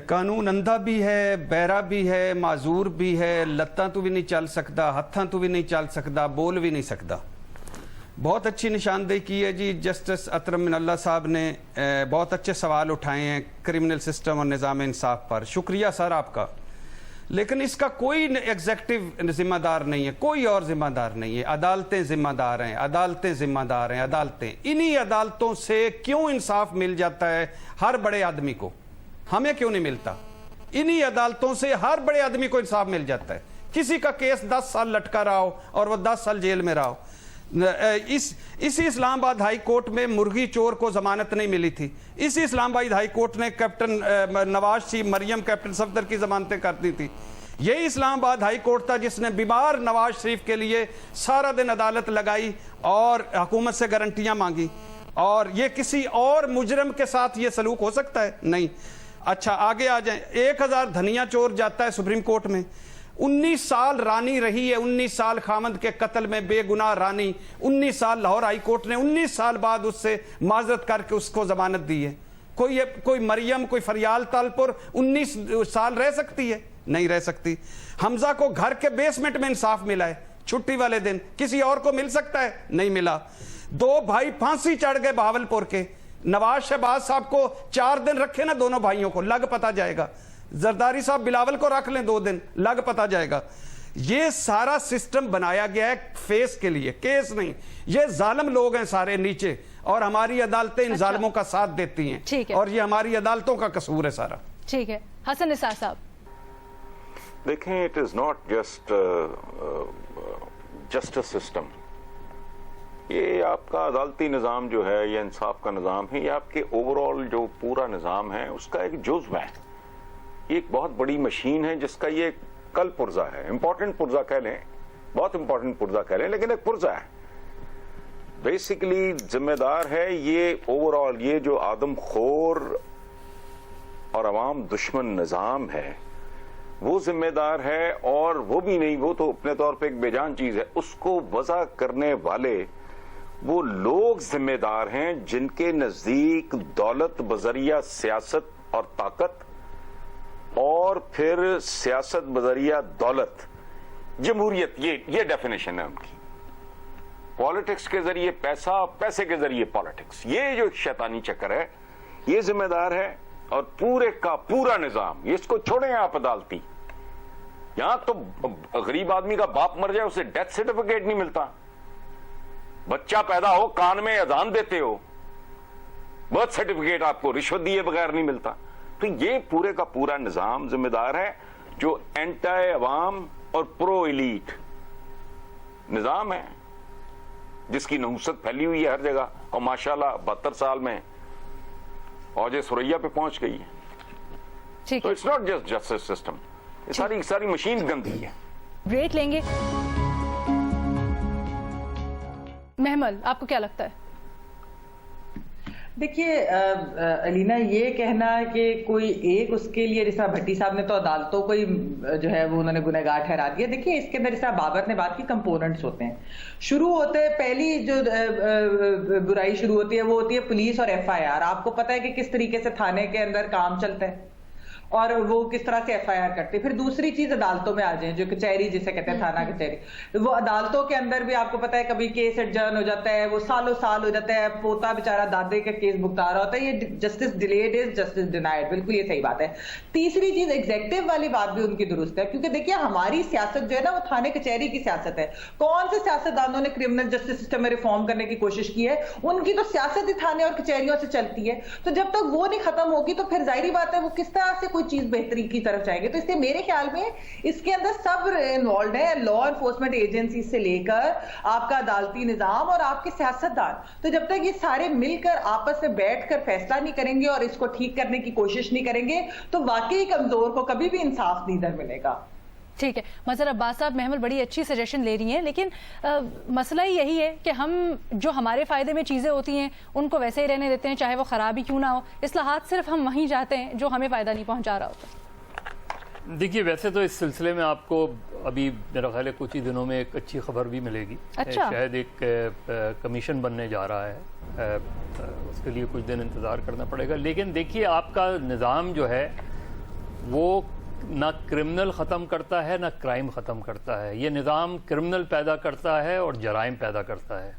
قانون اندھا بھی ہے، بہرا بھی ہے، معذور بھی ہے، لتاں تو بھی نہیں چل سکتا، ہتھاں تو بھی نہیں چل سکتا، بول بھی نہیں سکتا۔ بہت اچھی نشاندہی کی ہے جی جسٹس اطہر من اللہ صاحب نے، بہت اچھے سوال اٹھائے ہیں کرمنل سسٹم اور نظام انصاف پر، شکریہ سر آپ کا۔ لیکن اس کا کوئی ایگزیکٹو ذمہ دار نہیں ہے، کوئی اور ذمہ دار نہیں ہے، عدالتیں ذمہ دار ہیں، عدالتیں ذمہ دار ہیں، عدالتیں۔ انہی عدالتوں سے کیوں انصاف مل جاتا ہے ہر بڑے آدمی کو؟ ہمیں کیوں نہیں ملتا؟ انہی عدالتوں سے ہر بڑے آدمی کو انصاف مل جاتا ہے۔ کسی کا کیس 10 سال لٹکا رہا ہو اور وہ 10 سال جیل میں رہا ہو۔ اسی اسلام آباد ہائی کورٹ میں مرغی چور کو ضمانت نہیں ملی تھی، اسی اسلام آباد ہائی کورٹ نے کیپٹن نواز شریف مریم کیپٹن صفدر کی ضمانتیں کر دی تھی۔ یہی اسلام آباد ہائی کورٹ تھا جس نے بیمار نواز شریف کے لیے سارا دن عدالت لگائی اور حکومت سے گارنٹیاں مانگی۔ اور یہ کسی اور مجرم کے ساتھ یہ سلوک ہو سکتا ہے؟ نہیں۔ اچھا آگے آ جائیں، 1000 دھنیا چور جاتا ہے سپریم کورٹ میں، 19 سال رانی رہی ہے، 19 سال خامند کے قتل میں بے گناہ رانی، 19 سال لاہور ہائی کورٹ نے 19 سال بعد اس سے معذرت کر کے اس کو ضمانت دی ہے۔ کوئی مریم، کوئی فریال تالپور 19 سال رہ سکتی ہے؟ نہیں رہ سکتی۔ حمزہ کو گھر کے بیسمنٹ میں انصاف ملا ہے چھٹی والے دن، کسی اور کو مل سکتا ہے؟ نہیں ملا۔ 2 بھائی پھانسی چڑھ گئے بہاولپور کے، نواز شہباز صاحب کو 4 دن رکھے نا دونوں بھائیوں کو، لگ پتا جائے گا۔ زرداری صاحب بلاول کو رکھ لیں 2 دن، لگ پتا جائے گا۔ یہ سارا سسٹم بنایا گیا ہے فیس کے لیے، کیس نہیں۔ یہ ظالم لوگ ہیں سارے نیچے، اور ہماری عدالتیں ان ظالموں کا ساتھ دیتی ہیں، اور یہ ہماری عدالتوں کا قصور ہے سارا۔ ٹھیک ہے، حسن نثار صاحب۔ دیکھیں، it is not just justice system, یہ آپ کا عدالتی نظام جو ہے، یہ انصاف کا نظام ہے، یہ آپ کے اوور آل جو پورا نظام ہے اس کا ایک جزو ہے۔ یہ ایک بہت بڑی مشین ہے جس کا یہ کل پرزہ ہے، امپورٹنٹ پرزہ کہہ لیں، بہت امپورٹنٹ پرزہ کہہ لیں، لیکن ایک پرزہ ہے۔ بیسیکلی ذمہ دار ہے یہ اوور آل، یہ جو آدم خور اور عوام دشمن نظام ہے وہ ذمہ دار ہے، اور وہ بھی نہیں، وہ تو اپنے طور پہ ایک بے جان چیز ہے۔ اس کو وضع کرنے والے وہ لوگ ذمہ دار ہیں جن کے نزدیک دولت بذریعہ سیاست اور طاقت، اور پھر سیاست بذریعہ دولت، جمہوریت، یہ ڈیفینیشن ہے ان کی۔ پالیٹکس کے ذریعے پیسہ، پیسے کے ذریعے پالیٹکس، یہ جو شیطانی چکر ہے، یہ ذمہ دار ہے۔ اور پورے کا پورا نظام، اس کو چھوڑیں آپ عدالتی، یہاں تو غریب آدمی کا باپ مر جائے اسے ڈیتھ سرٹیفکیٹ نہیں ملتا، بچہ پیدا ہو کان میں اذان دیتے ہو، برتھ سرٹیفکیٹ آپ کو رشوت دیے بغیر نہیں ملتا۔ تو یہ پورے کا پورا نظام ذمہ دار ہے جو اینٹی عوام اور پرو ایلیٹ نظام ہے، جس کی نحوست پھیلی ہوئی ہے ہر جگہ، اور ماشاءاللہ 72 سال میں اوج ثریا پہ پہنچ گئی ہے۔ تو it's not just justice system, یہ ساری مشین گندی ہے۔ بریک لیں گے۔ محمل، آپ کو کیا لگتا ہے؟ دیکھیے علینا، یہ کہنا کہ کوئی ایک اس کے لیے، جیسا بھٹی صاحب نے تو عدالتوں کو ہی جو ہے وہ انہوں نے گنہگار ٹھہرا دیا۔ دیکھیے اس کے اندر، جیسا بابر نے بات کی، کمپوننٹس ہوتے ہیں، شروع ہوتے ہیں، پہلی جو برائی شروع ہوتی ہے وہ ہوتی ہے پولیس اور FIR۔ آپ کو پتا ہے کہ کس طریقے سے تھانے کے اندر کام چلتا ہے اور وہ کس طرح سے FIR کرتے۔ پھر دوسری چیز عدالتوں میں آ جائیں، جو کچہری جسے کہتے ہیں، تھانہ کچہری، وہ عدالتوں کے اندر بھی آپ کو پتا ہے کبھی کیس ایڈجرن ہو جاتا ہے، وہ سالوں سال ہو جاتا ہے، پوتا بیچارہ دادے کا کیس بھگتا رہا ہوتا ہے۔ یہ justice delayed is justice denied, بالکل یہ صحیح بات ہے۔ تیسری چیز ایگزیکٹو والی بات بھی ان کی درست ہے، کیونکہ دیکھیے ہماری سیاست جو ہے نا وہ تھانے کچہری کی سیاست ہے۔ کون سے سیاستدانوں نے کرمنل جسٹس سسٹم میں ریفارم کرنے کی کوشش کی ہے؟ ان کی تو سیاست ہی تھانے اور کچہریوں سے چلتی ہے۔ تو جب تک وہ نہیں ختم ہوگی تو پھر ظاہری بات ہے وہ کس طرح سے کوئی چیز بہتری کی طرف جائیں گے۔ تو اس لیے میرے خیال میں اس کے اندر سب انوالوڈ ہیں، لا انفورسمنٹ ایجنسی سے لے کر آپ کا عدالتی نظام اور آپ کے سیاستدان۔ تو جب تک یہ سارے مل کر آپس میں بیٹھ کر فیصلہ نہیں کریں گے اور اس کو ٹھیک کرنے کی کوشش نہیں کریں گے تو واقعی کمزور کو کبھی بھی انصاف نہیں در ملے گا۔ ٹھیک ہے، مظہر عباس صاحب، محمل بڑی اچھی سجیشن لے رہی ہیں، لیکن مسئلہ ہی یہی ہے کہ ہم جو ہمارے فائدے میں چیزیں ہوتی ہیں ان کو ویسے ہی رہنے دیتے ہیں، چاہے وہ خراب ہی کیوں نہ ہو۔ اصلاحات صرف ہم وہیں جاتے ہیں جو ہمیں فائدہ نہیں پہنچا رہا ہوتا۔ دیکھیے، ویسے تو اس سلسلے میں آپ کو ابھی میرا خیال ہے کچھ ہی دنوں میں ایک اچھی خبر بھی ملے گی۔ شاید ایک کمیشن بننے جا رہا ہے، اس کے لیے کچھ دن انتظار کرنا پڑے گا۔ لیکن دیکھیے، آپ کا نظام جو ہے وہ نہ کرمنل ختم کرتا ہے نہ کرائم ختم کرتا ہے. یہ نظام کرمنل پیدا کرتا ہے اور جرائم پیدا کرتا ہے.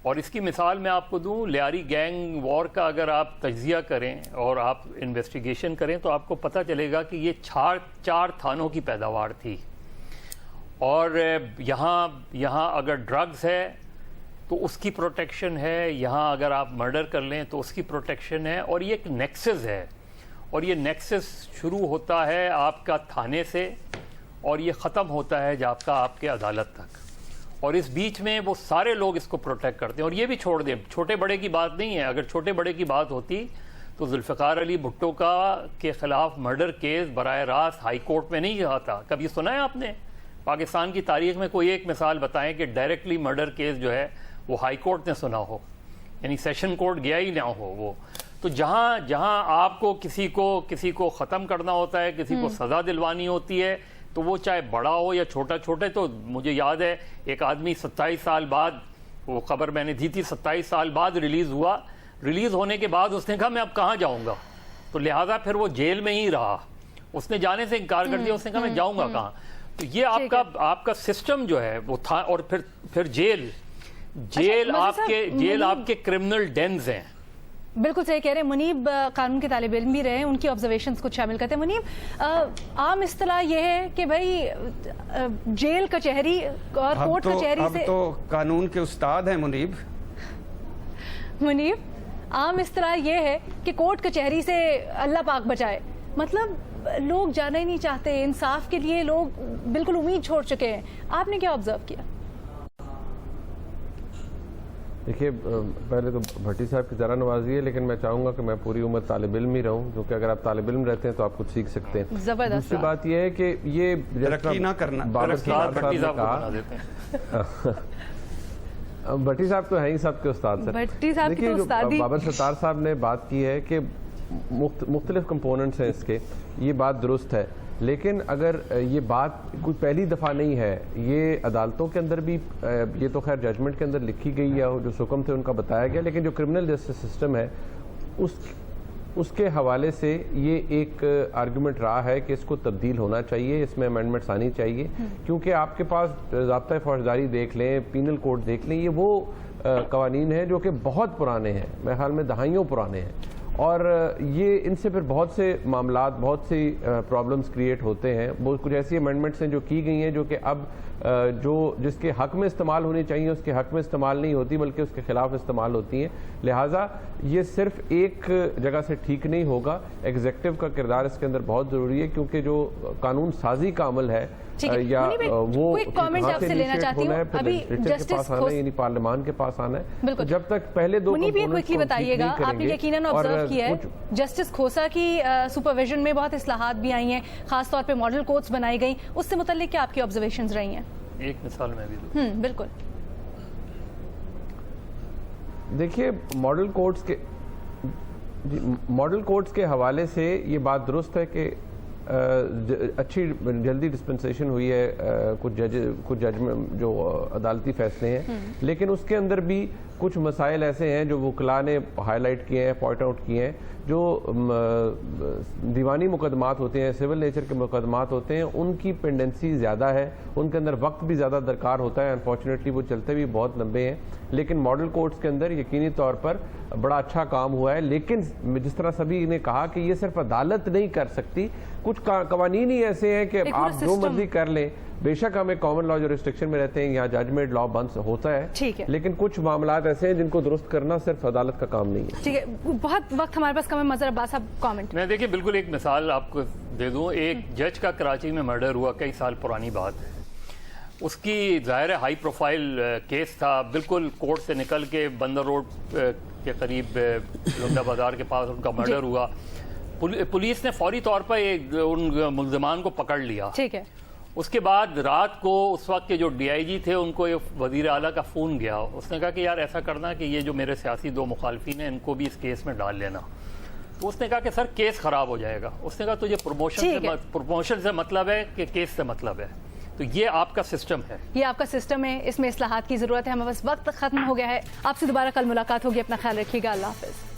اور اس کی مثال میں آپ کو دوں, لیاری گینگ وار کا اگر آپ تجزیہ کریں اور آپ انویسٹیگیشن کریں تو آپ کو پتہ چلے گا کہ یہ 4 تھانوں کی پیداوار تھی. اور یہاں اگر ڈرگز ہے تو اس کی پروٹیکشن ہے, یہاں اگر آپ مرڈر کر لیں تو اس کی پروٹیکشن ہے. اور یہ ایک نیکسس ہے, اور یہ نیکسس شروع ہوتا ہے آپ کا تھانے سے اور یہ ختم ہوتا ہے آپ کے عدالت تک. اور اس بیچ میں وہ سارے لوگ اس کو پروٹیکٹ کرتے ہیں. اور یہ بھی چھوڑ دیں, چھوٹے بڑے کی بات نہیں ہے. اگر چھوٹے بڑے کی بات ہوتی تو ذوالفقار علی بھٹو کے خلاف مرڈر کیس براہ راست ہائی کورٹ میں نہیں آتا. کبھی سنا ہے آپ نے پاکستان کی تاریخ میں کوئی ایک مثال بتائیں کہ ڈائریکٹلی مرڈر کیس جو ہے وہ ہائی کورٹ نے سنا ہو, یعنی سیشن کورٹ گیا ہی نہ ہو وہ. تو جہاں آپ کو کسی کو ختم کرنا ہوتا ہے, کسی کو سزا دلوانی ہوتی ہے, تو وہ چاہے بڑا ہو یا چھوٹے. تو مجھے یاد ہے ایک آدمی 27 سال بعد, وہ خبر میں نے دی تھی, 27 سال بعد ریلیز ہوا. ریلیز ہونے کے بعد اس نے کہا میں اب کہاں جاؤں گا, تو لہٰذا پھر وہ جیل میں ہی رہا. اس نے جانے سے انکار کر دیا, اس نے کہا میں جاؤں گا کہاں. تو یہ آپ کا سسٹم جو ہے وہ تھا. اور پھر جیل آپ کے کرمنل ڈینز ہیں. بالکل صحیح کہہ رہے ہیں. منیب قانون کے طالب علم بھی رہے ہیں, ان کی آبزرویشنز کچھ شامل کرتے ہیں. منیب, عام اصطلاح یہ ہے کہ بھائی جیل کچہری اور کورٹ کچہری سے, اب تو قانون کے استاد ہیں منیب عام اصطلاح یہ ہے کہ کورٹ کچہری سے اللہ پاک بچائے. مطلب لوگ جانا ہی نہیں چاہتے, انصاف کے لیے لوگ بالکل امید چھوڑ چکے ہیں. آپ نے کیا آبزرو کیا؟ دیکھیے, پہلے تو بھٹی صاحب کی ذرا نوازی ہے, لیکن میں چاہوں گا کہ میں پوری عمر طالب علم ہی رہوں, کیونکہ اگر آپ طالب علم رہتے ہیں تو آپ کچھ سیکھ سکتے ہیں. زبردست. دوسری بات یہ ہے کہ یہ ترقی نہ کرنا, بابر صاحب نے کہا, بھٹی صاحب تو ہیں ہی سب کے استاد سر. بھٹی صاحب کی تو استادی. بابر ستار صاحب نے بات کی ہے کہ مختلف کمپوننٹس ہیں اس کے, یہ بات درست ہے. لیکن اگر یہ بات کوئی پہلی دفعہ نہیں ہے, یہ عدالتوں کے اندر بھی, یہ تو خیر ججمنٹ کے اندر لکھی گئی ہے, جو حکم تھے ان کا بتایا گیا, لیکن جو کرمنل جسٹس سسٹم ہے اس کے حوالے سے یہ ایک آرگومنٹ رہا ہے کہ اس کو تبدیل ہونا چاہیے, اس میں امینڈمنٹس آنی چاہیے. کیونکہ آپ کے پاس ضابطۂ فوجداری دیکھ لیں, پینل کوڈ دیکھ لیں, یہ وہ قوانین ہیں جو کہ بہت پرانے ہیں, میرے خیال میں دہائیوں پرانے ہیں. اور یہ ان سے پھر بہت سے معاملات, بہت سی پرابلمز کریٹ ہوتے ہیں. وہ کچھ ایسی امینڈمنٹس ہیں جو کی گئی ہیں جو کہ اب جس کے حق میں استعمال ہونی چاہیے اس کے حق میں استعمال نہیں ہوتی, بلکہ اس کے خلاف استعمال ہوتی ہیں. لہٰذا یہ صرف ایک جگہ سے ٹھیک نہیں ہوگا, ایگزیکٹو کا کردار اس کے اندر بہت ضروری ہے, کیونکہ جو قانون سازی کا عمل ہے یا وہ یعنی پارلیمان کے پاس آنا ہے, جب تک پہلے دو بتائیے گا. آپ نے یقیناً آبزرو کیا ہے جسٹس کھوسا کی سپرویژن میں بہت اصلاحات بھی آئی ہیں, خاص طور پہ ماڈل کوڈز بنائی گئی. اس سے متعلق کیا آپ کی آبزرویشنز رہی ہیں؟ ایک مثال میں بھی دوں. بالکل. دیکھیے, ماڈل کوڈز کے حوالے سے یہ بات درست ہے کہ اچھی جلدی ڈسپنسیشن ہوئی ہے, کچھ ججمنٹ جو عدالتی فیصلے ہیں, لیکن اس کے اندر بھی کچھ مسائل ایسے ہیں جو وکلاء نے ہائی لائٹ کیے ہیں, پوائنٹ آؤٹ کیے ہیں. جو دیوانی مقدمات ہوتے ہیں, سول نیچر کے مقدمات ہوتے ہیں, ان کی پینڈنسی زیادہ ہے, ان کے اندر وقت بھی زیادہ درکار ہوتا ہے. انفارچونیٹلی وہ چلتے بھی بہت لمبے ہیں, لیکن ماڈل کورٹس کے اندر یقینی طور پر بڑا اچھا کام ہوا ہے. لیکن جس طرح سبھی نے کہا کہ یہ صرف عدالت نہیں کر سکتی, کچھ قوانین ہی ایسے ہیں کہ آپ جو مرضی کر لیں. بے شک ہم ایک کامن لا جو ریسٹرکشن میں رہتے ہیں, یہاں ججمنٹ لا بند ہوتا ہے, لیکن کچھ معاملات ایسے ہیں جن کو درست کرنا صرف عدالت کا کام نہیں ہے. ٹھیک ہے, بہت وقت ہمارے پاس کم ہے. مظہر عباس صاحب کامنٹ. میں دیکھیے بالکل ایک مثال آپ کو دے دوں. ایک جج کا کراچی میں مرڈر ہوا, کئی سال پرانی بات ہے. اس کی ظاہر ہائی پروفائل کیس تھا, بالکل کورٹ سے نکل کے بندر روڈ کے قریب لنڈا بازار کے پاس ان کا مرڈر ہوا. پولیس نے فوری طور پر ان ملزمان کو پکڑ لیا. ٹھیک ہے. اس کے بعد رات کو اس وقت کے جو ڈی آئی جی تھے ان کو وزیر اعلیٰ کا فون گیا. اس نے کہا کہ یار ایسا کرنا کہ یہ جو میرے سیاسی 2 مخالفین ہیں ان کو بھی اس کیس میں ڈال لینا. تو اس نے کہا کہ سر کیس خراب ہو جائے گا. اس نے کہا تجھے پروموشن سے مطلب ہے کہ کیس سے مطلب ہے. تو یہ آپ کا سسٹم ہے, یہ آپ کا سسٹم ہے, اس میں اصلاحات کی ضرورت ہے. ہمارے پاس وقت ختم ہو گیا ہے. آپ سے دوبارہ کل ملاقات ہوگی. اپنا خیال رکھیے گا. اللہ حافظ.